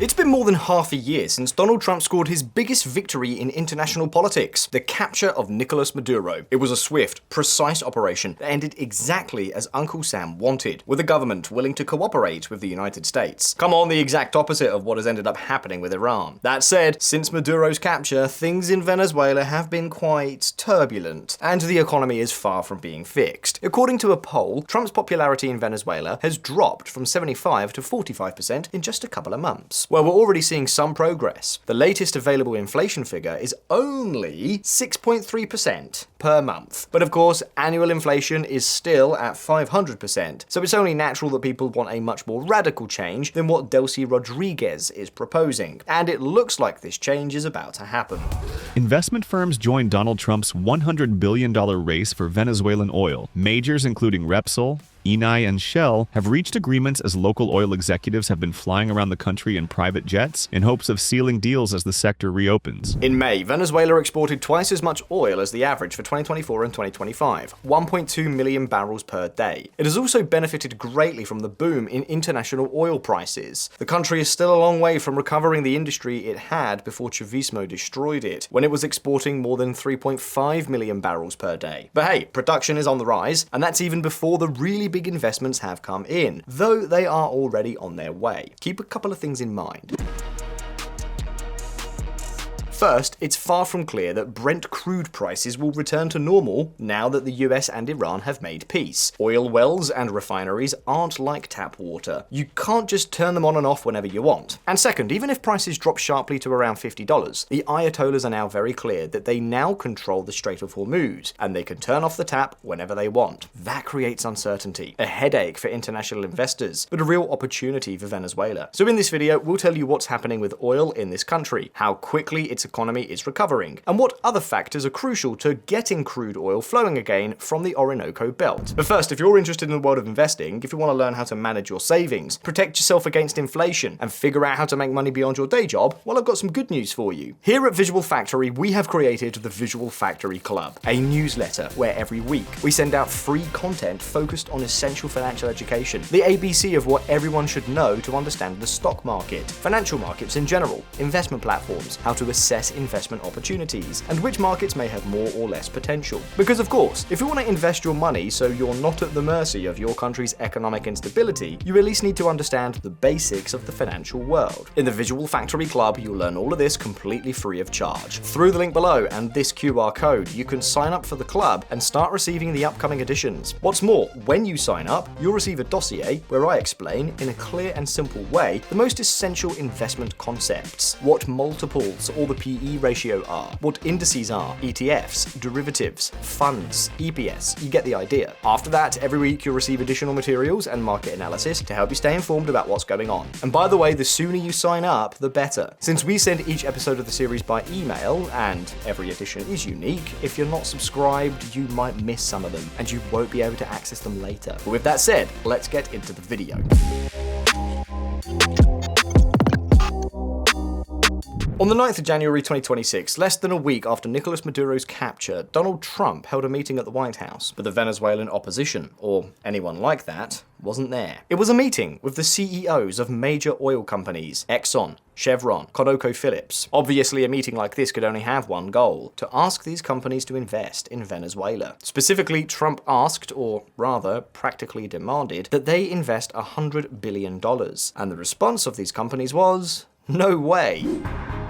It's been more than half a year since Donald Trump scored his biggest victory in international politics, the capture of Nicolas Maduro. It was a swift, precise operation that ended exactly as Uncle Sam wanted, with a government willing to cooperate with the United States. Come on, the exact opposite of what has ended up happening with Iran. That said, since Maduro's capture, things in Venezuela have been quite turbulent, and the economy is far from being fixed. According to a poll, Trump's popularity in Venezuela has dropped from 75 to 45% in just a couple of months. Well, we're already seeing some progress. The latest available inflation figure is only 6.3% per month. But of course, annual inflation is still at 500%, so it's only natural that people want a much more radical change than what Delcy Rodriguez is proposing. And it looks like this change is about to happen. Investment firms joined Donald Trump's $100 billion race for Venezuelan oil. Majors including Repsol, Eni, and Shell have reached agreements as local oil executives have been flying around the country in private jets in hopes of sealing deals as the sector reopens. In May, Venezuela exported twice as much oil as the average for 2024 and 2025, 1.2 million barrels per day. It has also benefited greatly from the boom in international oil prices. The country is still a long way from recovering the industry it had before Chavismo destroyed it, when it was exporting more than 3.5 million barrels per day. But hey, production is on the rise, and that's even before the really big investments have come in, though they are already on their way. Keep a couple of things in mind. First, it's far from clear that Brent crude prices will return to normal now that the US and Iran have made peace. Oil wells and refineries aren't like tap water. You can't just turn them on and off whenever you want. And second, even if prices drop sharply to around $50, the Ayatollahs are now very clear that they now control the Strait of Hormuz, and they can turn off the tap whenever they want. That creates uncertainty, a headache for international investors, but a real opportunity for Venezuela. So in this video, we'll tell you what's happening with oil in this country, how quickly its economy is recovering, and what other factors are crucial to getting crude oil flowing again from the Orinoco Belt. But first, if you're interested in the world of investing, if you want to learn how to manage your savings, protect yourself against inflation, and figure out how to make money beyond your day job, well, I've got some good news for you. Here at Visual Factory, we have created the Visual Factory Club, a newsletter where every week we send out free content focused on essential financial education, the ABC of what everyone should know to understand the stock market, financial markets in general, investment platforms, how to assess investment opportunities, and which markets may have more or less potential. Because of course, if you want to invest your money so you're not at the mercy of your country's economic instability, you at least need to understand the basics of the financial world. In the Visual Factory Club, you'll learn all of this completely free of charge. Through the link below and this QR code, you can sign up for the club and start receiving the upcoming editions. What's more, when you sign up, you'll receive a dossier where I explain, in a clear and simple way, the most essential investment concepts, what multiples or the PE ratio are, what indices are, ETFs, derivatives, funds, EPS, you get the idea. After that, every week you'll receive additional materials and market analysis to help you stay informed about what's going on. And by the way, the sooner you sign up, the better. Since we send each episode of the series by email, and every edition is unique, if you're not subscribed, you might miss some of them, and you won't be able to access them later. But with that said, let's get into the video. On the 9th of January 2026, less than a week after Nicolas Maduro's capture, Donald Trump held a meeting at the White House, but the Venezuelan opposition, or anyone like that, wasn't there. It was a meeting with the CEOs of major oil companies, Exxon, Chevron, ConocoPhillips. Obviously, a meeting like this could only have one goal: to ask these companies to invest in Venezuela. Specifically, Trump asked, or rather, practically demanded, that they invest $100 billion. And the response of these companies was, no way.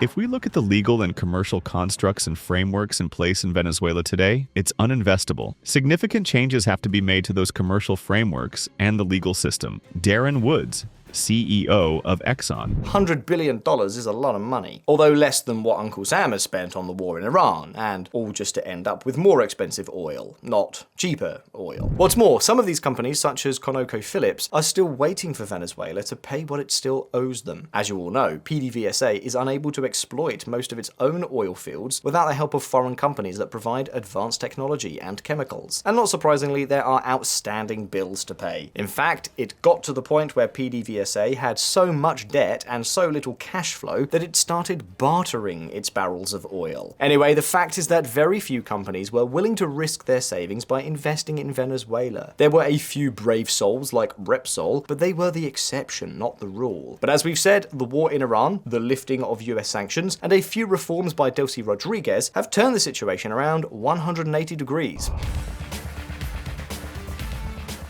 If we look at the legal and commercial constructs and frameworks in place in Venezuela today, it's uninvestable. Significant changes have to be made to those commercial frameworks and the legal system. Darren Woods, CEO of Exxon. $100 billion is a lot of money, although less than what Uncle Sam has spent on the war in Iran, and all just to end up with more expensive oil, not cheaper oil. What's more, some of these companies, such as ConocoPhillips, are still waiting for Venezuela to pay what it still owes them. As you all know, PDVSA is unable to exploit most of its own oil fields without the help of foreign companies that provide advanced technology and chemicals. And not surprisingly, there are outstanding bills to pay. In fact, it got to the point where PDVSA PDVSA had so much debt and so little cash flow that it started bartering its barrels of oil. Anyway, the fact is that very few companies were willing to risk their savings by investing in Venezuela. There were a few brave souls like Repsol, but they were the exception, not the rule. But as we've said, the war in Iran, the lifting of US sanctions, and a few reforms by Delcy Rodriguez have turned the situation around 180 degrees.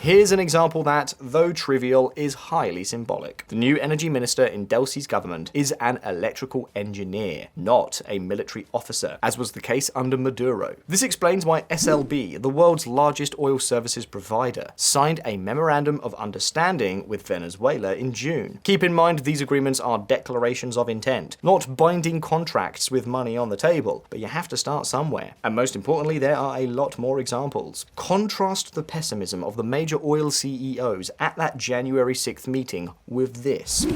Here's an example that, though trivial, is highly symbolic. The new energy minister in Delcy's government is an electrical engineer, not a military officer, as was the case under Maduro. This explains why SLB, the world's largest oil services provider, signed a memorandum of understanding with Venezuela in June. Keep in mind these agreements are declarations of intent, not binding contracts with money on the table, but you have to start somewhere. And most importantly, there are a lot more examples. Contrast the pessimism of the major oil CEOs at that January 6th meeting with this.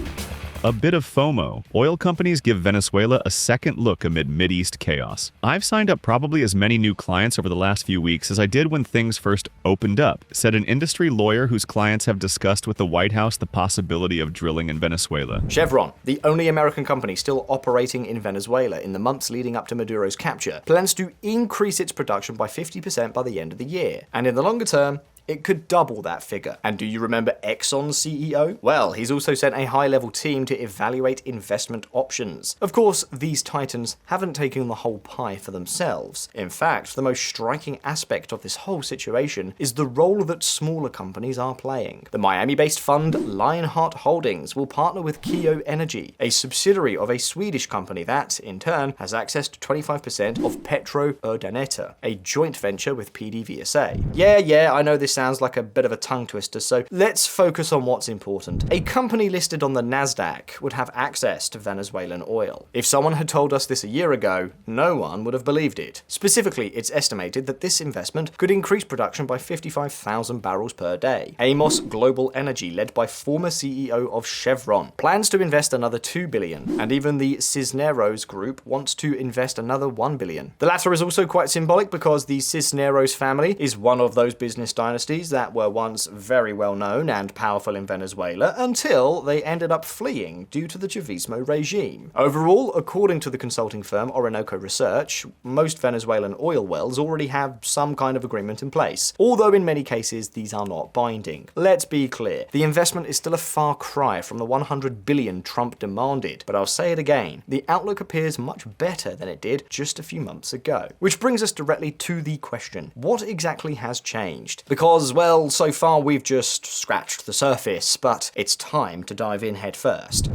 A bit of FOMO. Oil companies give Venezuela a second look amid Mideast chaos. I've signed up probably as many new clients over the last few weeks as I did when things first opened up, said an industry lawyer whose clients have discussed with the White House the possibility of drilling in Venezuela. Chevron, the only American company still operating in Venezuela in the months leading up to Maduro's capture, plans to increase its production by 50% by the end of the year. And in the longer term, it could double that figure. And do you remember Exxon's CEO? Well, he's also sent a high-level team to evaluate investment options. Of course, these titans haven't taken the whole pie for themselves. In fact, the most striking aspect of this whole situation is the role that smaller companies are playing. The Miami-based fund Lionheart Holdings will partner with Keo Energy, a subsidiary of a Swedish company that, in turn, has access to 25% of Petro Urdaneta, a joint venture with PDVSA. Yeah, I know this sounds like a bit of a tongue twister, so let's focus on what's important. A company listed on the Nasdaq would have access to Venezuelan oil. If someone had told us this a year ago, no one would have believed it. Specifically, it's estimated that this investment could increase production by 55,000 barrels per day. Amos Global Energy, led by former CEO of Chevron, plans to invest another $2 billion, and even the Cisneros Group wants to invest another $1 billion. The latter is also quite symbolic because the Cisneros family is one of those business dynasties that were once very well known and powerful in Venezuela until they ended up fleeing due to the Chavismo regime. Overall, according to the consulting firm Orinoco Research, most Venezuelan oil wells already have some kind of agreement in place, although in many cases these are not binding. Let's be clear, the investment is still a far cry from the $100 billion Trump demanded, but I'll say it again, the outlook appears much better than it did just a few months ago. Which brings us directly to the question, what exactly has changed? Because, well, so far we've just scratched the surface, but it's time to dive in head first.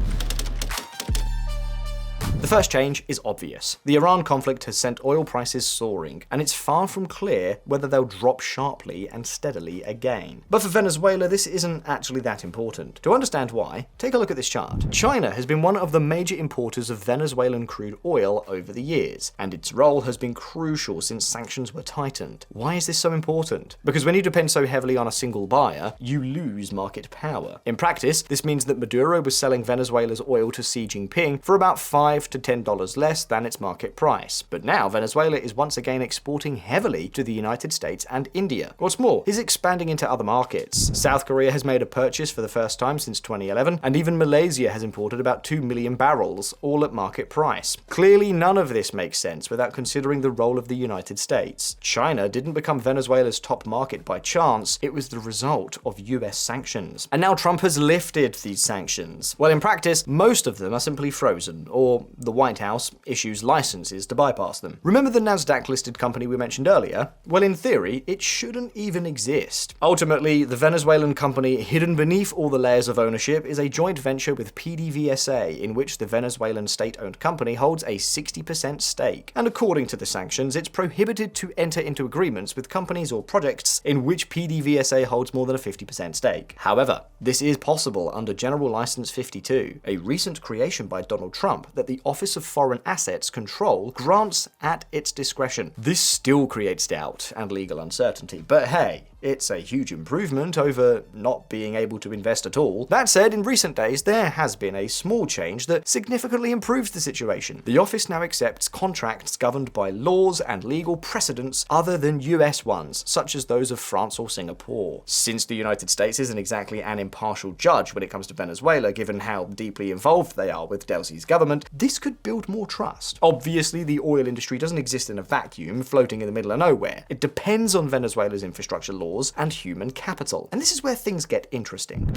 The first change is obvious. The Iran conflict has sent oil prices soaring, and it's far from clear whether they'll drop sharply and steadily again. But for Venezuela, this isn't actually that important. To understand why, take a look at this chart. China has been one of the major importers of Venezuelan crude oil over the years, and its role has been crucial since sanctions were tightened. Why is this so important? Because when you depend so heavily on a single buyer, you lose market power. In practice, this means that Maduro was selling Venezuela's oil to Xi Jinping for about $5 to $10 less than its market price. But now Venezuela is once again exporting heavily to the United States and India. What's more, he's expanding into other markets. South Korea has made a purchase for the first time since 2011, and even Malaysia has imported about 2 million barrels, all at market price. Clearly, none of this makes sense without considering the role of the United States. China didn't become Venezuela's top market by chance, it was the result of US sanctions. And now Trump has lifted these sanctions. Well, in practice, most of them are simply frozen, or the White House issues licenses to bypass them. Remember the Nasdaq-listed company we mentioned earlier? Well, in theory, it shouldn't even exist. Ultimately, the Venezuelan company hidden beneath all the layers of ownership is a joint venture with PDVSA, in which the Venezuelan state-owned company holds a 60% stake. And according to the sanctions, it's prohibited to enter into agreements with companies or projects in which PDVSA holds more than a 50% stake. However, this is possible under General License 52, a recent creation by Donald Trump that the Office of Foreign Assets Control grants at its discretion. This still creates doubt and legal uncertainty, but hey, it's a huge improvement over not being able to invest at all. That said, in recent days, there has been a small change that significantly improves the situation. The office now accepts contracts governed by laws and legal precedents other than US ones, such as those of France or Singapore. Since the United States isn't exactly an impartial judge when it comes to Venezuela, given how deeply involved they are with Delcy's government, this could build more trust. Obviously, the oil industry doesn't exist in a vacuum, floating in the middle of nowhere. It depends on Venezuela's infrastructure laws and human capital. And this is where things get interesting.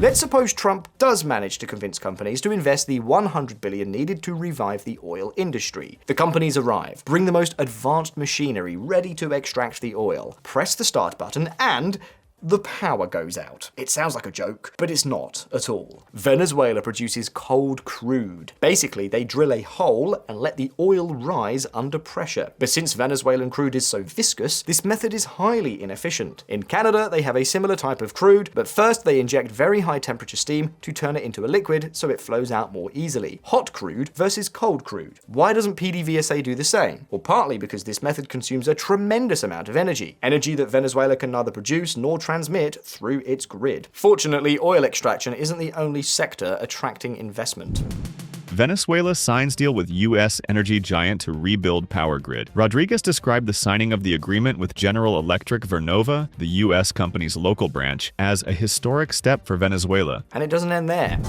Let's suppose Trump does manage to convince companies to invest the $100 billion needed to revive the oil industry. The companies arrive, bring the most advanced machinery ready to extract the oil, press the start button, and the power goes out. It sounds like a joke, but it's not at all. Venezuela produces cold crude. Basically, they drill a hole and let the oil rise under pressure. But since Venezuelan crude is so viscous, this method is highly inefficient. In Canada, they have a similar type of crude, but first they inject very high temperature steam to turn it into a liquid so it flows out more easily. Hot crude versus cold crude. Why doesn't PDVSA do the same? Well, partly because this method consumes a tremendous amount of energy that Venezuela can neither produce nor transmit through its grid. Fortunately, oil extraction isn't the only sector attracting investment. Venezuela signs deal with U.S. energy giant to rebuild power grid. Rodriguez described the signing of the agreement with General Electric Vernova, the U.S. company's local branch, as a historic step for Venezuela. And it doesn't end there.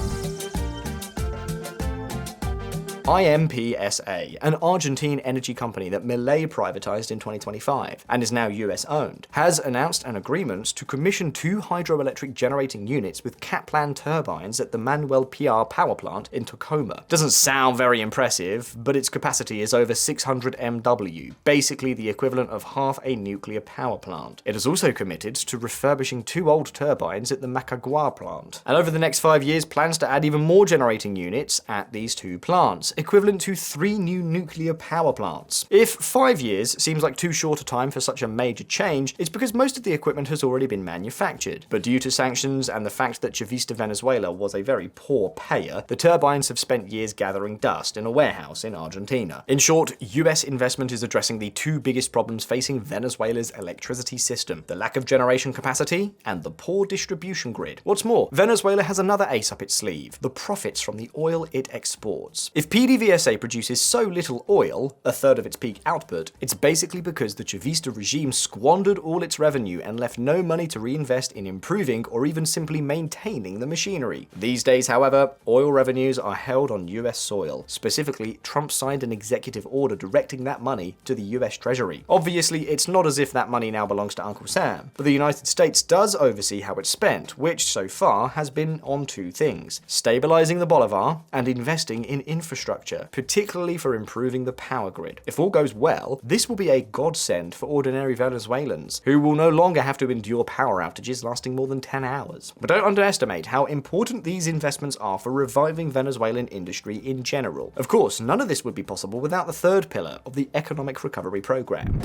IMPSA, an Argentine energy company that Milei privatized in 2025 and is now US owned, has announced an agreement to commission 2 hydroelectric generating units with Kaplan turbines at the Manuel Piar power plant in Tacoma. Doesn't sound very impressive, but its capacity is over 600 MW, basically the equivalent of half a nuclear power plant. It has also committed to refurbishing 2 old turbines at the Macagua plant, and over the next 5 years plans to add even more generating units at these 2 plants, equivalent to 3 new nuclear power plants. If 5 years seems like too short a time for such a major change, it's because most of the equipment has already been manufactured. But due to sanctions and the fact that Chavista Venezuela was a very poor payer, the turbines have spent years gathering dust in a warehouse in Argentina. In short, US investment is addressing the 2 biggest problems facing Venezuela's electricity system: the lack of generation capacity and the poor distribution grid. What's more, Venezuela has another ace up its sleeve: the profits from the oil it exports. If PDVSA produces so little oil, a third of its peak output, it's basically because the Chavista regime squandered all its revenue and left no money to reinvest in improving or even simply maintaining the machinery. These days, however, oil revenues are held on US soil. Specifically, Trump signed an executive order directing that money to the US Treasury. Obviously, it's not as if that money now belongs to Uncle Sam, but the United States does oversee how it's spent, which so far has been on 2 things: stabilizing the bolivar and investing in infrastructure, particularly for improving the power grid. If all goes well, this will be a godsend for ordinary Venezuelans, who will no longer have to endure power outages lasting more than 10 hours. But don't underestimate how important these investments are for reviving Venezuelan industry in general. Of course, none of this would be possible without the 3rd pillar of the economic recovery program.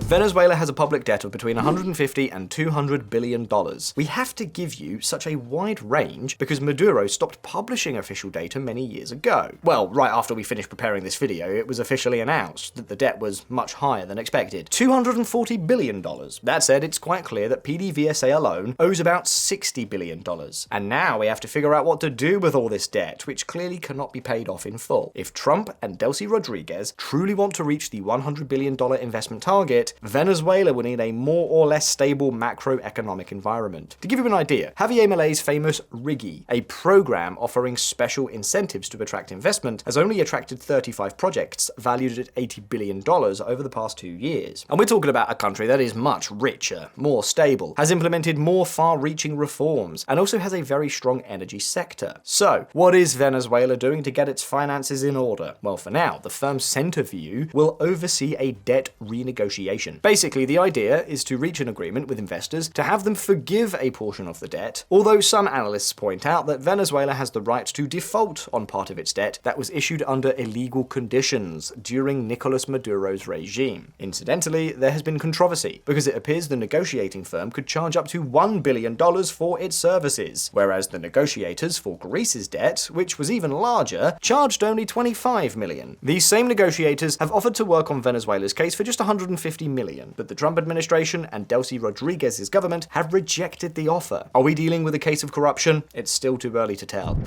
Venezuela has a public debt of between $150 and $200 billion. We have to give you such a wide range because Maduro stopped publishing official data many years ago. Well, right after we finished preparing this video, it was officially announced that the debt was much higher than expected: $240 billion. That said, it's quite clear that PDVSA alone owes about $60 billion. And now we have to figure out what to do with all this debt, which clearly cannot be paid off in full. If Trump and Delcy Rodriguez truly want to reach the $100 billion investment target, Venezuela will need a more or less stable macroeconomic environment. To give you an idea, Javier Milei's famous RIGI, a program offering special incentives to attract investment, has only attracted 35 projects valued at $80 billion over the past 2 years. And we're talking about a country that is much richer, more stable, has implemented more far-reaching reforms, and also has a very strong energy sector. So, what is Venezuela doing to get its finances in order? Well, for now, the firm Centerview will oversee a debt renegotiation negotiation. Basically, the idea is to reach an agreement with investors to have them forgive a portion of the debt, although some analysts point out that Venezuela has the right to default on part of its debt that was issued under illegal conditions during Nicolas Maduro's regime. Incidentally, there has been controversy, because it appears the negotiating firm could charge up to $1 billion for its services, whereas the negotiators for Greece's debt, which was even larger, charged only $25 million. These same negotiators have offered to work on Venezuela's case for just $150 million, but the Trump administration and Delcy Rodriguez's government have rejected the offer. Are we dealing with a case of corruption? It's still too early to tell.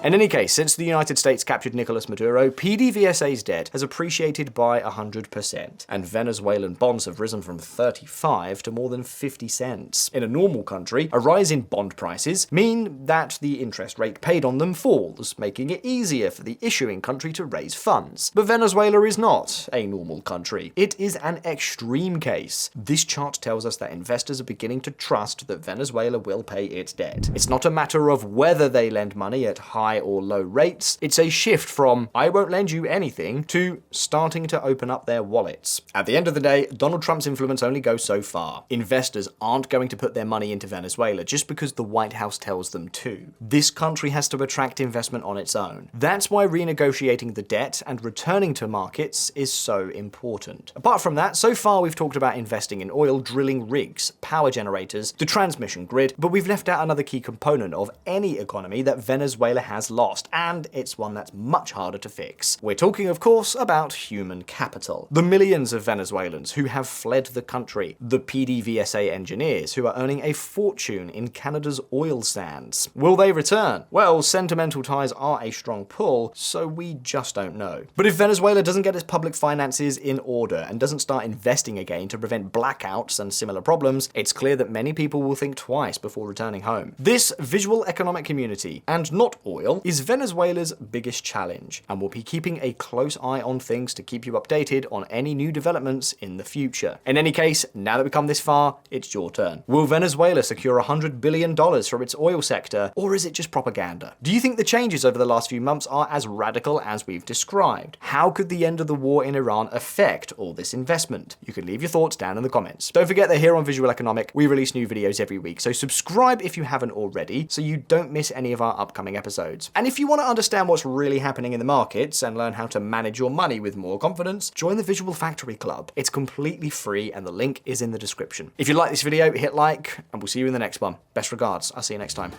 In any case, since the United States captured Nicolas Maduro, PDVSA's debt has appreciated by 100%, and Venezuelan bonds have risen from 35 to more than 50 cents. In a normal country, a rise in bond prices mean that the interest rate paid on them falls, making it easier for the issuing country to raise funds. But Venezuela is not a normal country. It is an extreme case. This chart tells us that investors are beginning to trust that Venezuela will pay its debt. It's not a matter of whether they lend money at high or low rates. It's a shift from "I won't lend you anything" to starting to open up their wallets. At the end of the day, Donald Trump's influence only goes so far. Investors aren't going to put their money into Venezuela just because the White House tells them to. This country has to attract investment on its own. That's why renegotiating the debt and returning to markets is so important. Apart from that, so far we've talked about investing in oil, drilling rigs, power generators, the transmission grid, but we've left out another key component of any economy that Venezuela has lost, and it's one that's much harder to fix. We're talking, of course, about human capital. The millions of Venezuelans who have fled the country, the PDVSA engineers who are earning a fortune in Canada's oil sands. Will they return? Well, sentimental ties are a strong pull, so we just don't know. But if Venezuela doesn't get its public finances in order and doesn't start investing again to prevent blackouts and similar problems, it's clear that many people will think twice before returning home. This visual economic community, and not oil, is Venezuela's biggest challenge, and we'll be keeping a close eye on things to keep you updated on any new developments in the future. In any case, now that we've come this far, it's your turn. Will Venezuela secure $100 billion from its oil sector, or is it just propaganda? Do you think the changes over the last few months are as radical as we've described? How could the end of the war in Iran affect all this investment? You can leave your thoughts down in the comments. Don't forget that here on Visual Economic, we release new videos every week, so subscribe if you haven't already, so you don't miss any of our upcoming episodes. And if you want to understand what's really happening in the markets and learn how to manage your money with more confidence, join the Visual Factory Club. It's completely free and the link is in the description. If you like this video, hit like, and we'll see you in the next one. Best regards. I'll see you next time.